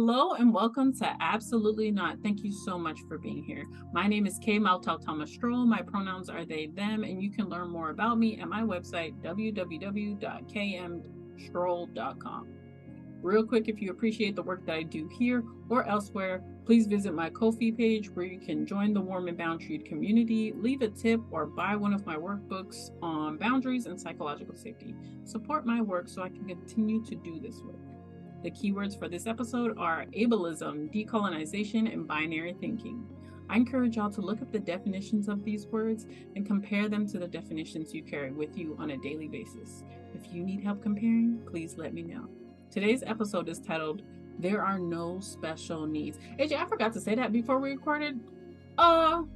Hello and welcome to Absolutely Not. Thank you so much for being here. My name is Kay Maltau-Thomas-Stroll. My pronouns are they, them, and you can learn more about me at my website, www.kmstroll.com. Real quick, if you appreciate the work that I do here or elsewhere, please visit my Ko-fi page where you can join the Warm and Boundaried community, leave a tip, or buy one of my workbooks on boundaries and psychological safety. Support my work so I can continue to do this work. The keywords for this episode are ableism, decolonization, and binary thinking. I encourage y'all to look up the definitions of these words and compare them to the definitions you carry with you on a daily basis. If you need help comparing, please let me know. Today's episode is titled, There Are No Special Needs. AJ, I forgot to say that before we recorded. We're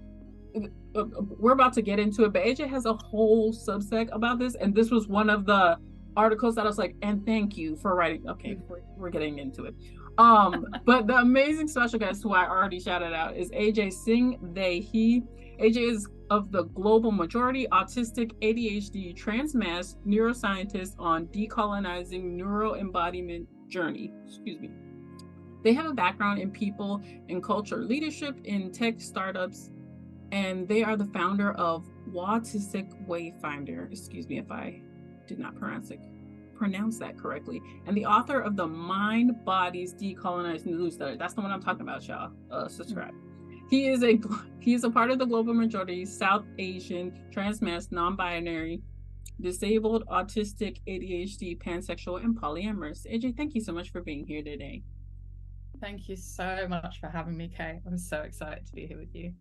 about to get into it, but AJ has a whole Substack about this, and this was one of the articles that I was like, and thank you for writing. Okay, we're getting into it. But the amazing special guest who I already shouted out is AJ Singh, they, he. AJ is of the global majority autistic ADHD Transmasc Neuroscientist on decolonizing neuro-embodiment journey. Excuse me. They have a background in people and culture leadership in tech startups, and they are the founder of Wautistic Wayfinder. Excuse me if I did not pronounce that correctly, and the author of the Mindbodies Decolonised newsletter. That's the one I'm talking about, y'all. Subscribe. He is a part of the global majority South Asian, transmasc, non-binary, disabled, autistic, ADHD, pansexual, and polyamorous. AJ, thank you so much for being here today. Thank you so much for having me, Kay. I'm so excited to be here with you.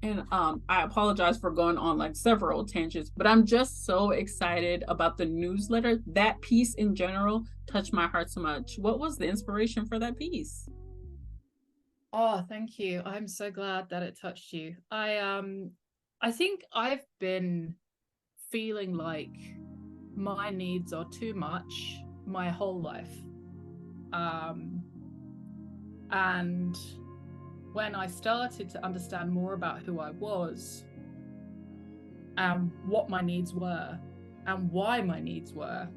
And I apologize for going on like several tangents, but I'm just so excited about the newsletter. That piece in general touched my heart so much. What was the inspiration for that piece? Oh, thank you. I'm so glad that it touched you. I think I've been feeling like my needs are too much my whole life. And when I started to understand more about who I was and what my needs were and why my needs were,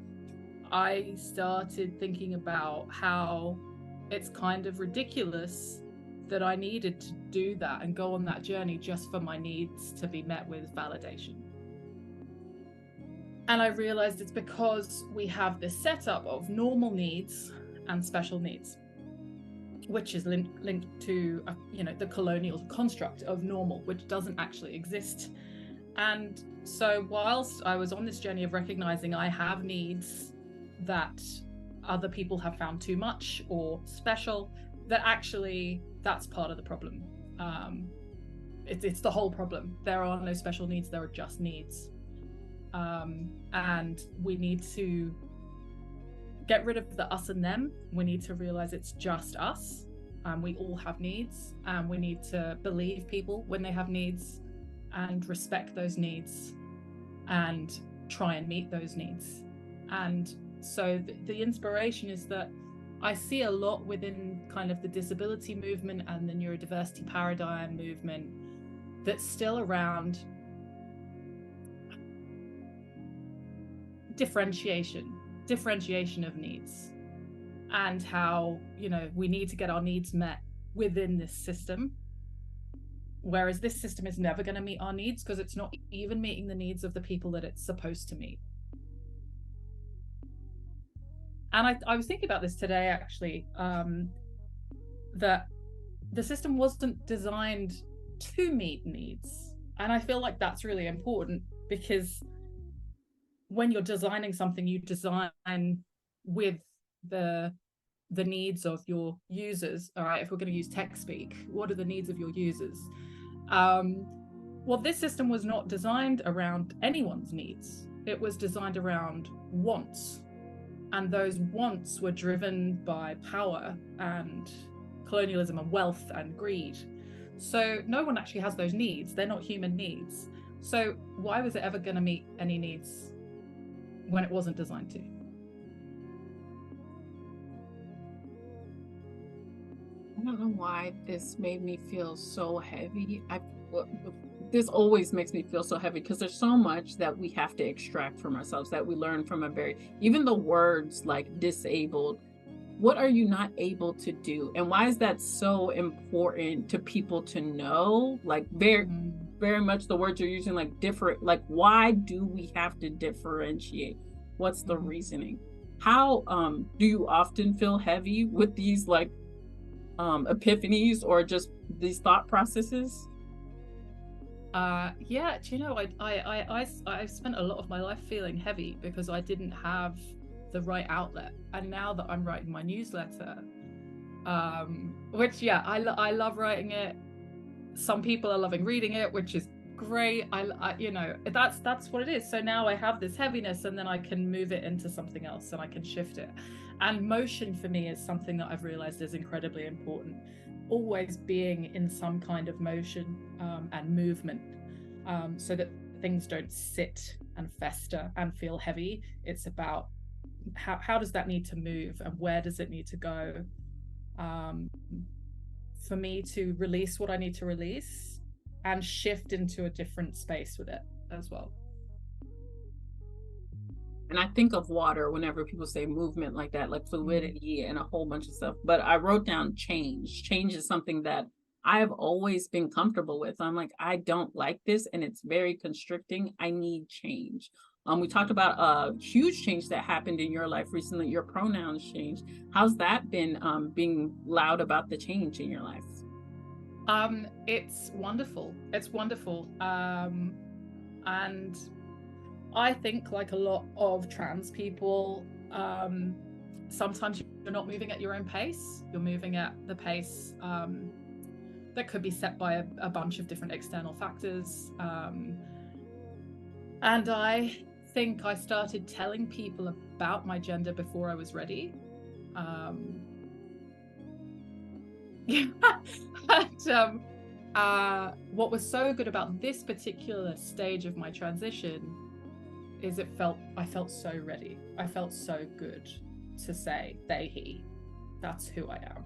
I started thinking about how it's kind of ridiculous that I needed to do that and go on that journey just for my needs to be met with validation. And I realized it's because we have this setup of normal needs and special needs, which is linked to the colonial construct of normal, which doesn't actually exist. And so whilst I was on this journey of recognizing I have needs that other people have found too much or special, that actually that's part of the problem. It's the whole problem. There are no special needs, there are just needs. And we need to get rid of the us and them. We need to realize it's just us, and we all have needs, and we need to believe people when they have needs and respect those needs and try and meet those needs. And so the inspiration is that I see a lot within kind of the disability movement and the neurodiversity paradigm movement that's still around differentiation of needs, and how we need to get our needs met within this system, whereas this system is never going to meet our needs because it's not even meeting the needs of the people that it's supposed to meet. And I was thinking about this today, actually, that the system wasn't designed to meet needs, and I feel like that's really important, because when you're designing something, you design with the needs of your users. All right, if we're going to use tech speak, what are the needs of your users? Well, this system was not designed around anyone's needs. It was designed around wants, and those wants were driven by power and colonialism and wealth and greed. So no one actually has those needs. They're not human needs. So why was it ever going to meet any needs when it wasn't designed to? I don't know why this made me feel so heavy. This always makes me feel so heavy because there's so much that we have to extract from ourselves, that we learn from even the words like disabled what are you not able to do? And why is that so important to people to know? Like very much the words you're using, like different, like why do we have to differentiate? What's the reasoning? How do you often feel heavy with these like epiphanies or just these thought processes? Yeah, do you know, I spent a lot of my life feeling heavy because I didn't have the right outlet. And now that I'm writing my newsletter, which I love writing it. Some people are loving reading it, which is great. I you know, that's what it is. So now I have this heaviness, and then I can move it into something else, and I can shift it. And motion for me is something that I've realized is incredibly important. Always being in some kind of motion and movement, so that things don't sit and fester and feel heavy. It's about how does that need to move, and where does it need to go, for me to release what I need to release and shift into a different space with it as well. And I think of water whenever people say movement like that, like fluidity and a whole bunch of stuff. But I wrote down change. Change is something that I have always been comfortable with. I'm like, I don't like this, and it's very constricting. I need change. We talked about a huge change that happened in your life recently. Your pronouns changed. How's that been, being loud about the change in your life? It's wonderful. It's wonderful. And I think, like a lot of trans people, sometimes you're not moving at your own pace. You're moving at the pace that could be set by a bunch of different external factors. And I think I started telling people about my gender before I was ready. And what was so good about this particular stage of my transition is I felt so ready. I felt so good to say they, he. That's who I am.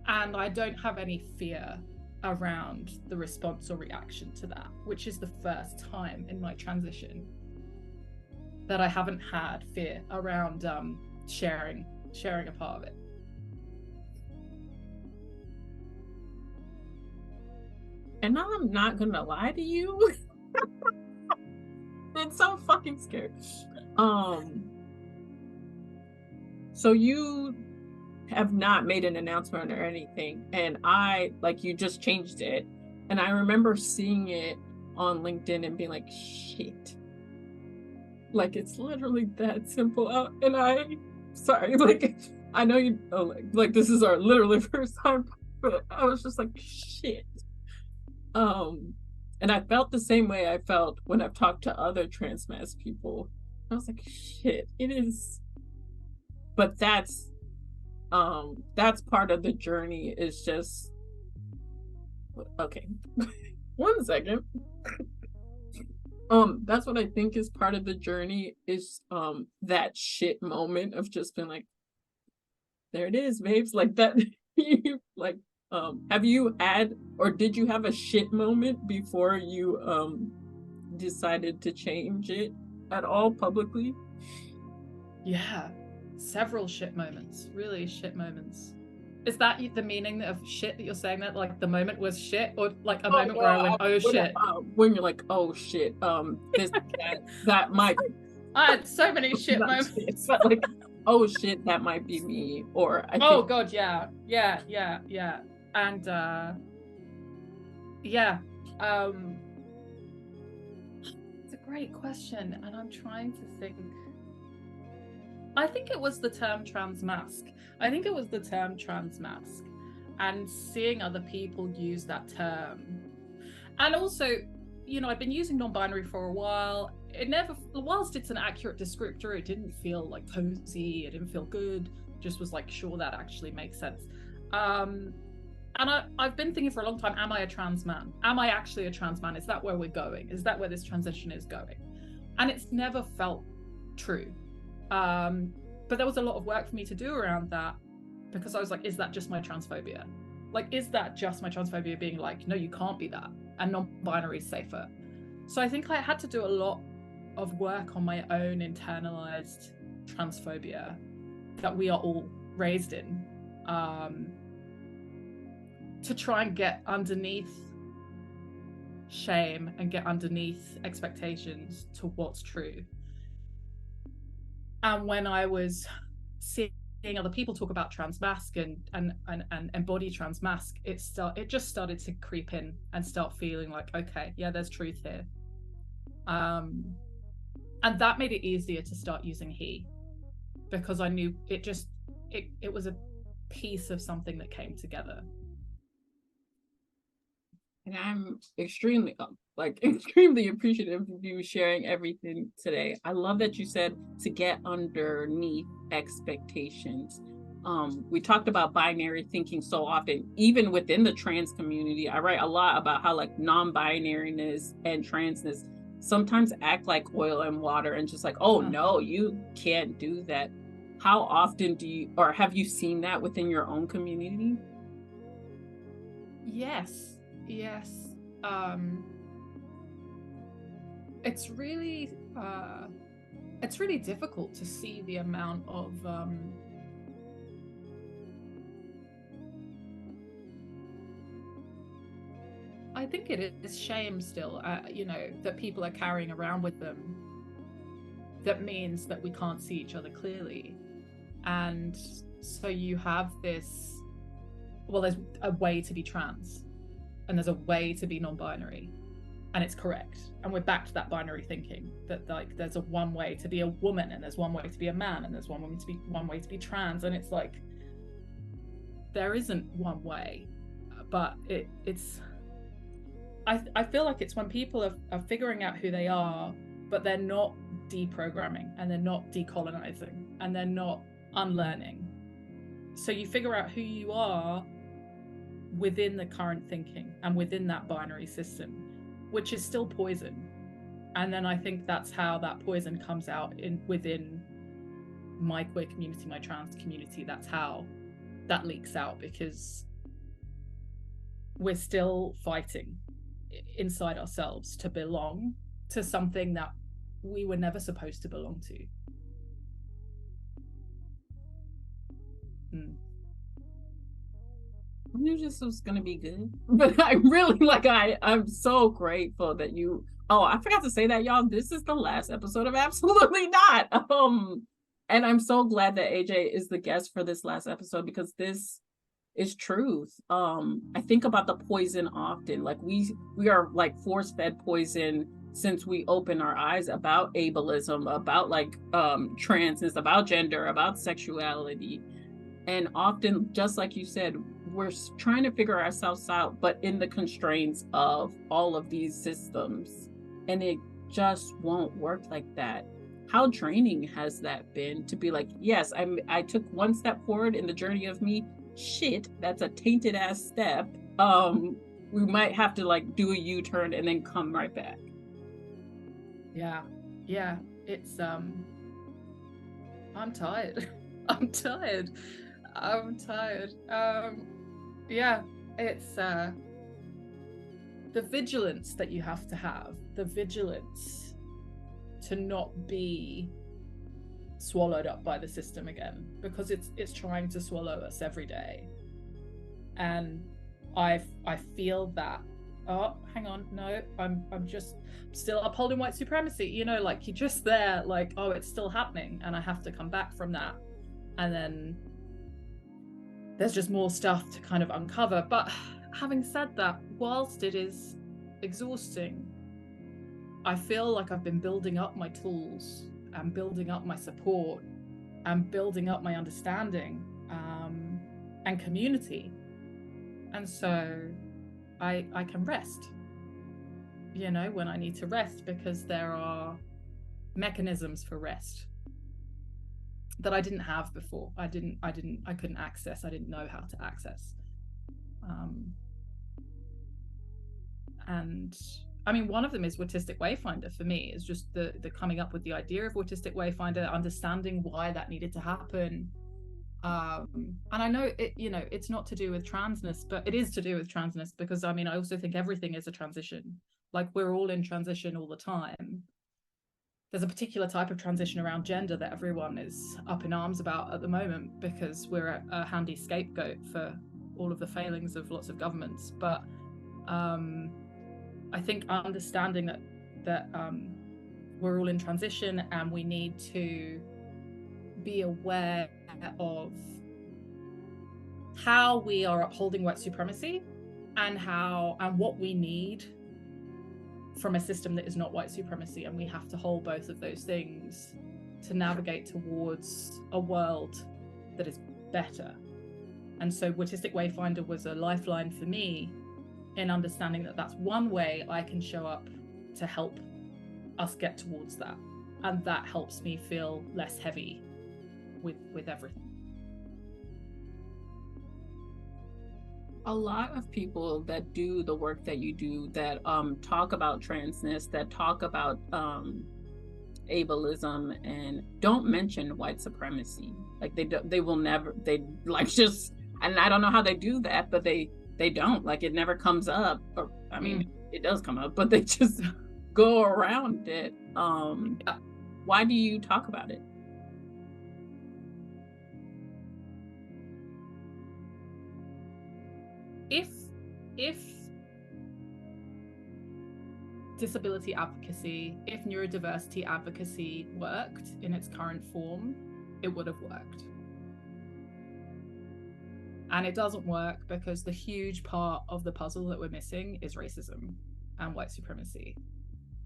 And I don't have any fear around the response or reaction to that, which is the first time in my transition that I haven't had fear around sharing a part of it. And I'm not gonna lie to you. It's so fucking scary. So you have not made an announcement or anything, and you just changed it, and I remember seeing it on LinkedIn and being like, shit, like it's literally that simple. And sorry, like I know you know, like this is our literally first time, but I was just like, shit. And I felt the same way I felt when I've talked to other transmasc people. I was like, shit, it is. But that's part of the journey, is just, okay. 1 second. That's what I think is part of the journey, is that shit moment of just being like, there it is, babes, like that. Like, have you had, or did you have a shit moment before you decided to change it at all publicly? Yeah, several shit moments, really shit moments. Is that the meaning of shit that you're saying, that like the moment was shit, or like a moment where I went, oh shit? When you're like, oh shit, this that might. I had so many shit moments. It's like, oh shit, that might be me, or oh god, yeah. And it's a great question, and I'm trying to think. I think it was the term transmasc. And seeing other people use that term. And also, you know, I've been using non-binary for a while. Whilst it's an accurate descriptor, it didn't feel like cozy, it didn't feel good. Just was like, sure, that actually makes sense. And I've been thinking for a long time, am I a trans man? Am I actually a trans man? Is that where we're going? Is that where this transition is going? And it's never felt true. But there was a lot of work for me to do around that, because I was like, is that just my transphobia? Like, is that just my transphobia being like, no, you can't be that, and non-binary is safer? So I think I had to do a lot of work on my own internalized transphobia that we are all raised in, to try and get underneath shame and get underneath expectations to what's true. And when I was seeing other people talk about transmasc and embody transmasc, it just started to creep in and start feeling like, okay, yeah, there's truth here. And that made it easier to start using he, because I knew it was a piece of something that came together. And I'm extremely appreciative of you sharing everything today. I love that you said to get underneath expectations. We talked about binary thinking so often, even within the trans community. I write a lot about how like non-binariness and transness sometimes act like oil and water and just like, oh no, you can't do that. How often do you, or have you seen that within your own community? Yes. It's really difficult to see the amount of I think it is shame still, that people are carrying around with them, that means that we can't see each other clearly. And so you have this, well, there's a way to be trans and there's a way to be non-binary, and it's correct. And we're back to that binary thinking that like there's a one way to be a woman and there's one way to be a man and there's one way to be trans, and it's like there isn't one way. But it's I feel like it's when people are figuring out who they are, but they're not deprogramming and they're not decolonizing and they're not unlearning. So you figure out who you are within the current thinking and within that binary system, which is still poison. And then I think that's how that poison comes out within my queer community, my trans community. That's how that leaks out, because we're still fighting inside ourselves to belong to something that we were never supposed to belong to. I knew this was gonna be good, but I really I'm so grateful that you. Oh, I forgot to say that, y'all. This is the last episode of Absolutely Not. And I'm so glad that AJ is the guest for this last episode, because this is truth. I think about the poison often. Like we are like force-fed poison since we open our eyes about ableism, about like transness, about gender, about sexuality. And often, just like you said, we're trying to figure ourselves out, but in the constraints of all of these systems. And it just won't work like that. How draining has that been to be like, yes, I took one step forward in the journey of me. Shit, that's a tainted ass step. We might have to like do a U-turn and then come right back. Yeah. It's I'm tired. I'm tired. Yeah, it's the vigilance that you have to have, the vigilance to not be swallowed up by the system again, because it's trying to swallow us every day. And I feel that, oh, hang on, no, I'm just still upholding white supremacy, like you're just there, like, oh, it's still happening, and I have to come back from that. And then there's just more stuff to kind of uncover. But having said that, whilst it is exhausting, I feel like I've been building up my tools and building up my support and building up my understanding and community. And so I can rest, when I need to rest, because there are mechanisms for rest that I didn't have before. I couldn't access. I didn't know how to access. And I mean, one of them is Wautistic Wayfinder for me, is just the coming up with the idea of Wautistic Wayfinder, understanding why that needed to happen. And I know it's not to do with transness, but it is to do with transness, because I mean, I also think everything is a transition. Like we're all in transition all the time. there's a particular type of transition around gender that everyone is up in arms about at the moment, because we're a handy scapegoat for all of the failings of lots of governments. But I think understanding that we're all in transition, and we need to be aware of how we are upholding white supremacy, and what we need from a system that is not white supremacy. And we have to hold both of those things to navigate towards a world that is better. And so Wautistic Wayfinder was a lifeline for me in understanding that that's one way I can show up to help us get towards that. And that helps me feel less heavy with everything. A lot of people that do the work that you do, that talk about transness, that talk about ableism, and don't mention white supremacy. Like they will never, they like just, and I don't know how they do that, but they don't, like it never comes up. Or I mean, it does come up, but they just go around it. Why do you talk about it? If disability advocacy, if neurodiversity advocacy worked in its current form, it would have worked. And it doesn't work because the huge part of the puzzle that we're missing is racism and white supremacy.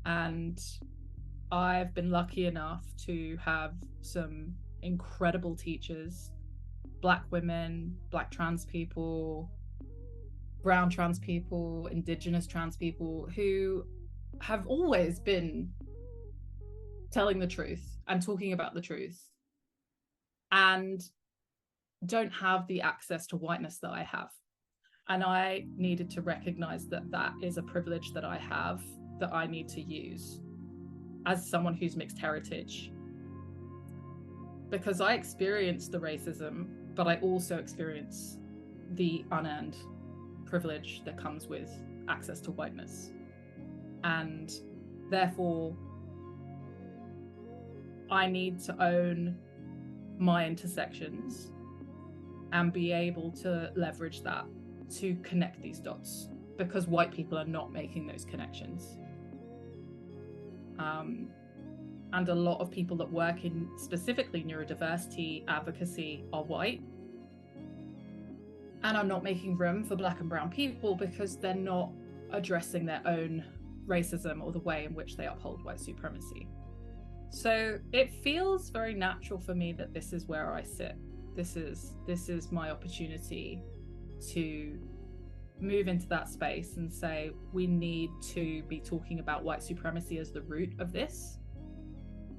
And I've been lucky enough to have some incredible teachers, Black women, Black trans people, brown trans people, Indigenous trans people, who have always been telling the truth and talking about the truth, and don't have the access to whiteness that I have. And I needed to recognize that that is a privilege that I have, that I need to use as someone who's mixed heritage. Because I experience the racism, but I also experience the unearned privilege that comes with access to whiteness. And therefore, I need to own my intersections and be able to leverage that to connect these dots, because white people are not making those connections. And a lot of people that work in specifically neurodiversity advocacy are white. And I'm not making room for Black and brown people because they're not addressing their own racism or the way in which they uphold white supremacy. So it feels very natural for me that this is where I sit. This is my opportunity to move into that space and say, we need to be talking about white supremacy as the root of this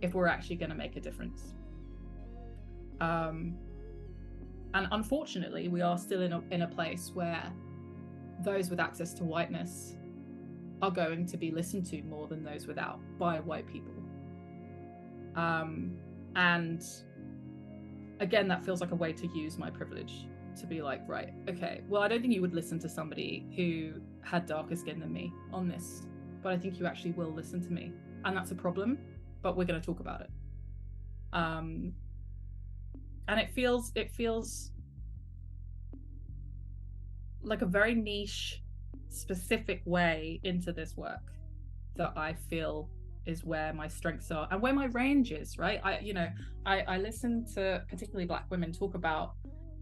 if we're actually going to make a difference. And unfortunately, we are still in a place where those with access to whiteness are going to be listened to more than those without by white people. And again, that feels like a way to use my privilege to be like, right, okay, well, I don't think you would listen to somebody who had darker skin than me on this, but I think you actually will listen to me. And that's a problem, but we're going to talk about it. And it feels like a very niche, specific way into this work that I feel is where my strengths are and where my range is, right? I listen to particularly Black women talk about,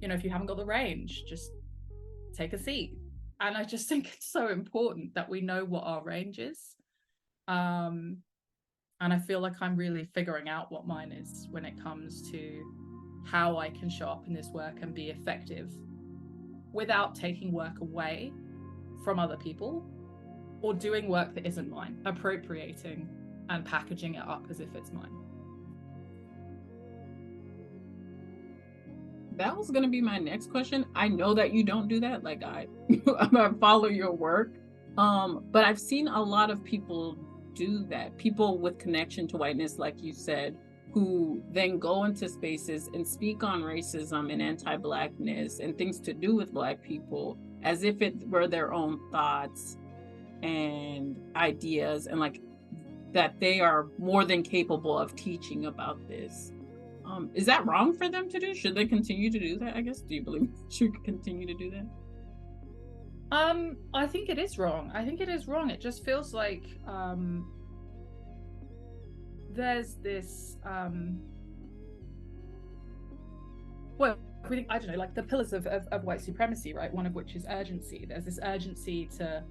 if you haven't got the range, just take a seat. And I just think it's so important that we know what our range is. And I feel like I'm really figuring out what mine is when it comes to how I can show up in this work and be effective without taking work away from other people or doing work that isn't mine, appropriating and packaging it up as if it's mine. That was going to be my next question. I know that you don't do that. Like I follow your work. But I've seen a lot of people do that. People with connection to whiteness, like you said, who then go into spaces and speak on racism and anti-Blackness and things to do with Black people as if it were their own thoughts and ideas, and like that they are more than capable of teaching about this. Is that wrong for them to do? Should they continue to do that? I guess. Do you believe they should continue to do that? I think it is wrong. I think it is wrong. It just feels like there's this well, I don't know, like the pillars of white supremacy, right? One of which is urgency. There's this urgency to,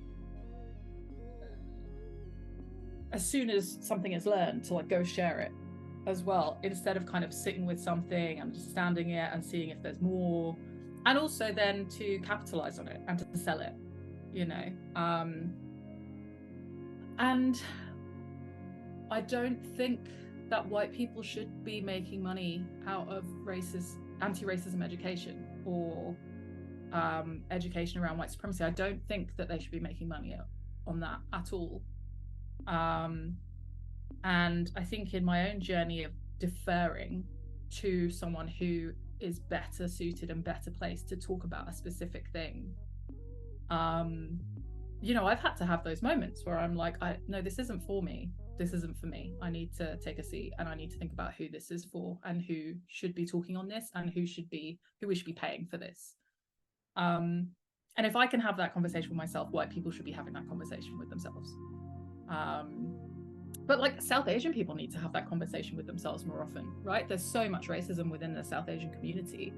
as soon as something is learned, to like go share it as well, instead of kind of sitting with something, understanding it, and seeing if there's more, and also then to capitalize on it and to sell it, you know. And I don't think that white people should be making money out of anti-racism education or education around white supremacy. I don't think that they should be making money on that at all. And I think in my own journey of deferring to someone who is better suited and better placed to talk about a specific thing, you know, I've had to have those moments where I'm like, no, this isn't for me. This isn't for me. I need to take a seat and I need to think about who this is for and who should be talking on this and who we should be paying for this. And if I can have that conversation with myself, white people should be having that conversation with themselves. But like South Asian people need to have that conversation with themselves more often, right? There's so much racism within the South Asian community.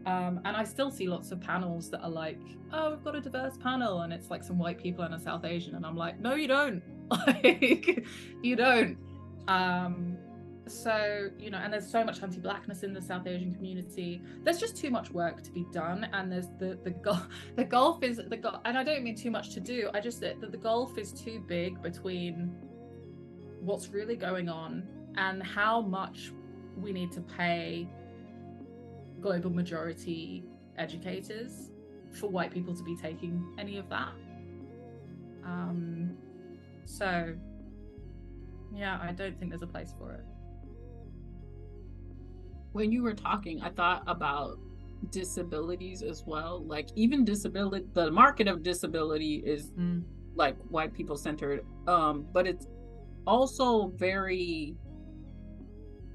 And I still see lots of panels that are like, oh, we've got a diverse panel, and it's like some white people and a South Asian, and I'm like, no, you don't. Like, you don't. So, you know, and there's so much anti-blackness in the South Asian community. There's just too much work to be done, and there's the gulf is and I don't mean too much to do. I just that the gulf is too big between what's really going on and how much we need to pay global majority educators for white people to be taking any of that. So yeah, I don't think there's a place for it. When you were talking, I thought about disabilities as well. Like even disability, the market of disability is like white people centered, but it's also very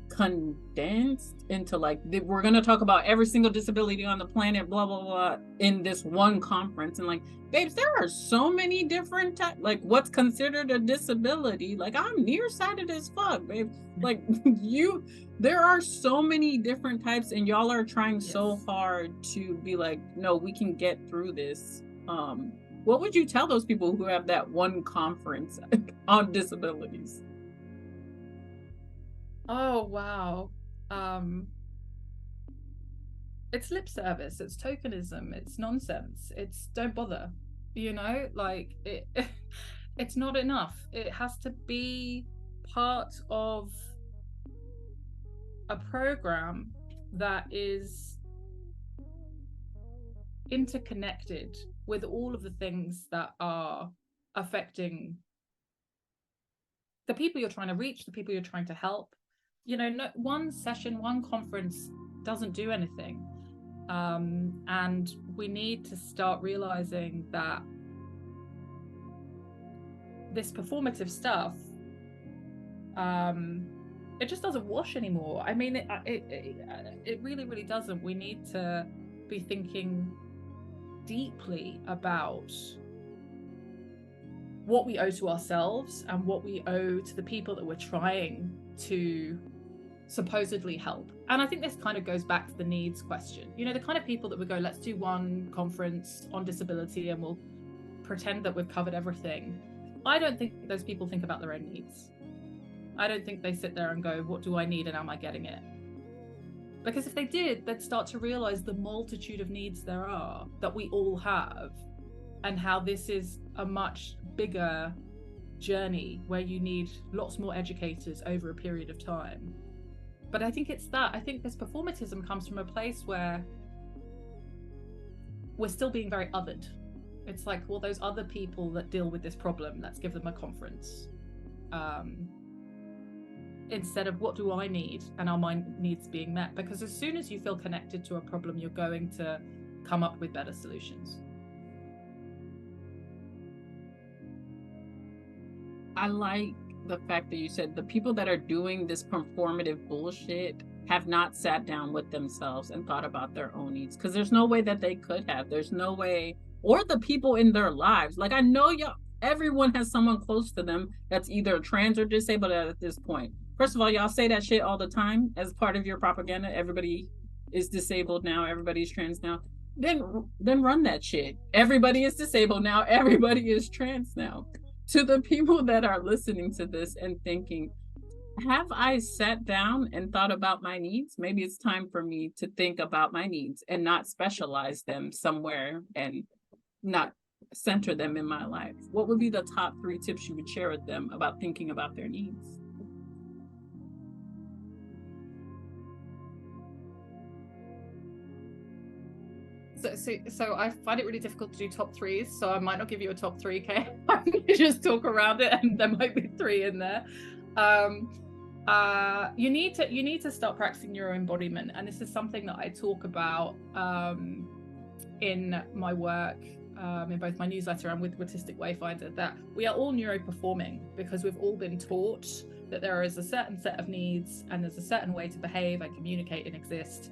condensed into like we're going to talk about every single disability on the planet, blah blah blah, in this one conference. And like, babes, there are so many different types. Like what's considered a disability, like I'm nearsighted as fuck, babe. Like there are so many different types, and y'all are trying so hard to be like, no, we can get through this. What would you tell those people who have that one conference on disabilities? Oh wow. It's lip service, it's tokenism, it's nonsense, it's don't bother, you know, like it's not enough. It has to be part of a program that is interconnected with all of the things that are affecting the people you're trying to reach, the people you're trying to help. You know, no, one session, one conference doesn't do anything. And we need to start realizing that this performative stuff, it just doesn't wash anymore. I mean, it really, really doesn't. We need to be thinking deeply about what we owe to ourselves and what we owe to the people that we're trying to supposedly help. And I think this kind of goes back to the needs question. You know, the kind of people that would go, let's do one conference on disability and we'll pretend that we've covered everything. I don't think those people think about their own needs. I don't think they sit there and go, what do I need and am I getting it? Because if they did, they'd start to realize the multitude of needs there are that we all have, and how this is a much bigger journey where you need lots more educators over a period of time. But I think it's that. I think this performatism comes from a place where we're still being very othered. It's like, well, those other people that deal with this problem, let's give them a conference. Instead of what do I need and are my needs being met? Because as soon as you feel connected to a problem, you're going to come up with better solutions. I like the fact that you said the people that are doing this performative bullshit have not sat down with themselves and thought about their own needs, because there's no way that they could have. There's no way, or the people in their lives. Like, I know y'all, everyone has someone close to them that's either trans or disabled at this point. First of all, y'all say that shit all the time as part of your propaganda. Everybody is disabled now. Everybody's trans now. Then run that shit. Everybody is disabled now. Everybody is trans now. To the people that are listening to this and thinking, have I sat down and thought about my needs? Maybe it's time for me to think about my needs and not specialize them somewhere and not center them in my life. What would be the top 3 tips you would share with them about thinking about their needs? So I find it really difficult to do top 3s, so I might not give you a top 3, I'm going to just talk around it, and there might be 3 in there. You need to start practicing neuro-embodiment, and this is something that I talk about in my work, in both my newsletter and with Wautistic Wayfinder, that we are all neuro-performing because we've all been taught that there is a certain set of needs and there's a certain way to behave and communicate and exist,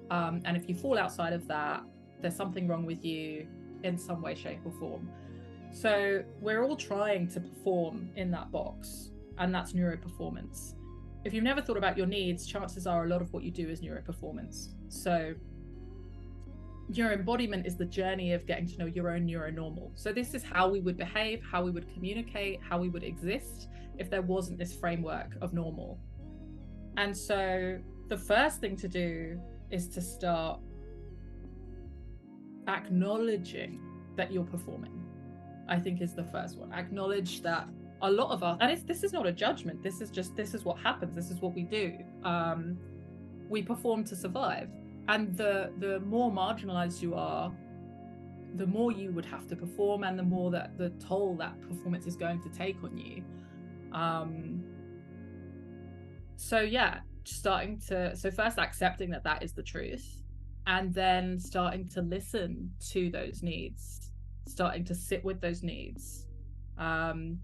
and if you fall outside of that, there's something wrong with you in some way, shape or form. So we're all trying to perform in that box, and that's neuroperformance. If you've never thought about your needs, chances are a lot of what you do is neuroperformance. So neuro-embodiment is the journey of getting to know your own neuronormal. So this is how we would behave, how we would communicate, how we would exist if there wasn't this framework of normal. And so the first thing to do is to start acknowledging that you're performing, I think, is the first one. Acknowledge that a lot of us, and this is not a judgment, this is what happens, this is what we do. We perform to survive, and the more marginalized you are, the more you would have to perform, and the more that the toll that performance is going to take on you. So first accepting that is the truth, and then starting to listen to those needs, starting to sit with those needs. And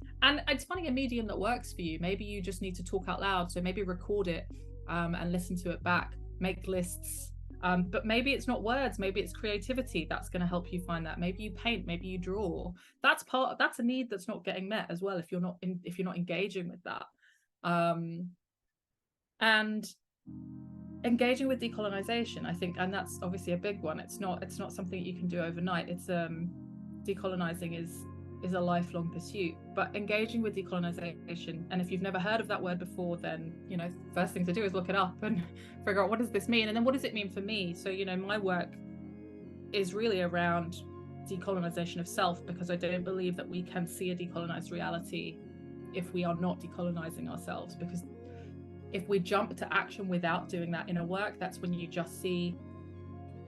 it's finding a medium that works for you. Maybe you just need to talk out loud, so maybe record it and listen to it back, make lists. But maybe it's not words, maybe it's creativity that's going to help you find that. Maybe you paint, maybe you draw. That's a need that's not getting met as well if you're not engaging with that. And engaging with decolonization, I think, and that's obviously a big one. It's not something you can do overnight. It's decolonizing is a lifelong pursuit, but engaging with decolonization, and if you've never heard of that word before, then first thing to do is look it up and figure out, what does this mean, and then what does it mean for me? So my work is really around decolonization of self, because I don't believe that we can see a decolonized reality if we are not decolonizing ourselves, because if we jump to action without doing that inner work, that's when you just see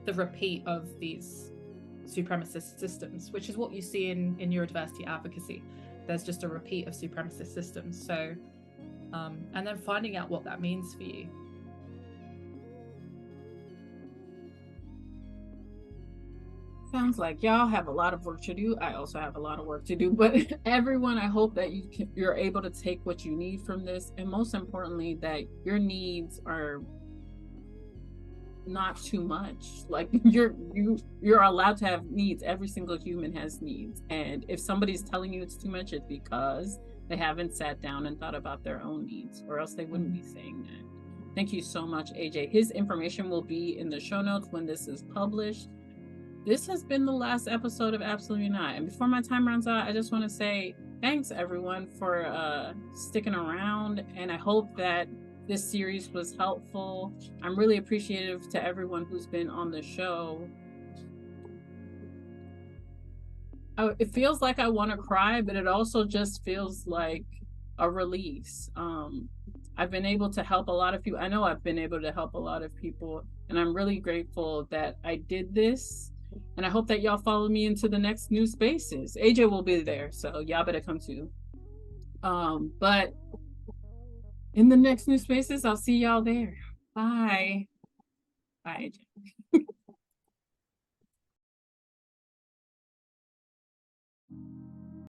the repeat of these supremacist systems, which is what you see in neurodiversity advocacy. There's just a repeat of supremacist systems. So and then finding out what that means for you. Sounds like y'all have a lot of work to do. I also have a lot of work to do, but everyone, I hope that you're able to take what you need from this, and most importantly, that your needs are not too much. Like, you're allowed to have needs. Every single human has needs, and if somebody's telling you it's too much, it's because they haven't sat down and thought about their own needs, or else they wouldn't be saying that. Thank you so much, AJ. His information will be in the show notes when this is published. This has been the last episode of Absolutely Not. And before my time runs out, I just want to say thanks, everyone, for sticking around. And I hope that this series was helpful. I'm really appreciative to everyone who's been on the show. It feels like I want to cry, but it also just feels like a release. I've been able to help a lot of people. I know I've been able to help a lot of people, and I'm really grateful that I did this. And I hope that y'all follow me into the next new spaces. AJ will be there, so y'all better come too. But in the next new spaces, I'll see y'all there. Bye. Bye, AJ.